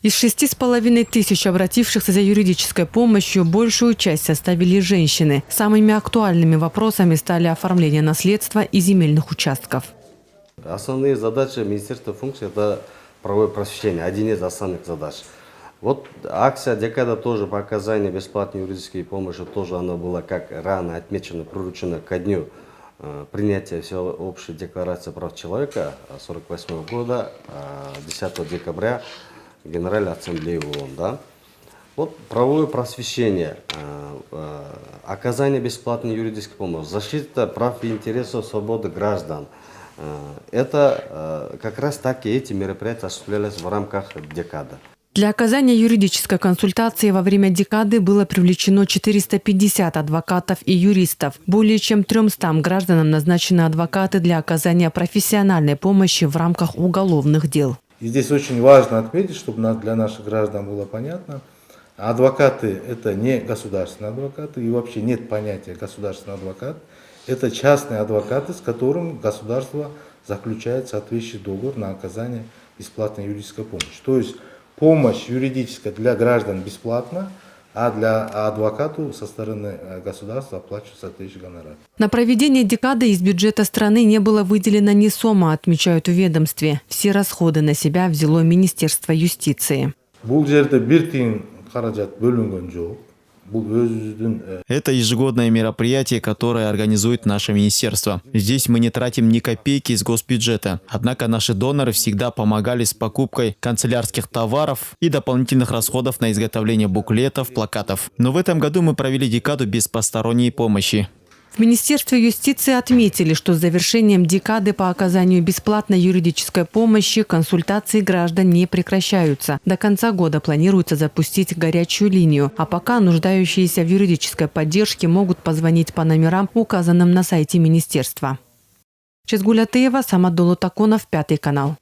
Из 6500 обратившихся за юридической помощью большую часть составили женщины. Самыми актуальными вопросами стали оформление наследства и земельных участков. Основные задачи Министерства функций – это правовое просвещение, один из основных задач. Вот акция «Декада» тоже по оказанию бесплатной юридической помощи, тоже она была, как рано отмечено, приручена ко дню принятия Всеобщей декларации прав человека 1948 года, 10 декабря, Генеральной Ассамблеи ООН. Да? Вот правовое просвещение, оказание бесплатной юридической помощи, защита прав и интересов свободы граждан. Это как раз таки эти мероприятия осуществлялись в рамках «Декады». Для оказания юридической консультации во время декады было привлечено 450 адвокатов и юристов. Более чем 300 гражданам назначены адвокаты для оказания профессиональной помощи в рамках уголовных дел. И здесь очень важно отметить, чтобы для наших граждан было понятно, адвокаты – это не государственные адвокаты, и вообще нет понятия государственный адвокат. Это частные адвокаты, с которым государство заключает соответствующий договор на оказание бесплатной юридической помощи. То есть помощь юридическая для граждан бесплатна, а для адвокату со стороны государства оплачивается соответствующий гонорар. На проведение декады из бюджета страны не было выделено ни сома, отмечают в ведомстве. Все расходы на себя взяло Министерство юстиции. Это ежегодное мероприятие, которое организует наше министерство. Здесь мы не тратим ни копейки из госбюджета. Однако наши доноры всегда помогали с покупкой канцелярских товаров и дополнительных расходов на изготовление буклетов, плакатов. Но в этом году мы провели декаду без посторонней помощи. В Министерстве юстиции отметили, что с завершением декады по оказанию бесплатной юридической помощи консультации граждан не прекращаются. До конца года планируется запустить горячую линию, а пока нуждающиеся в юридической поддержке могут позвонить по номерам, указанным на сайте министерства. Чезгуля Теева, Самат Долотаконов, 5 канал.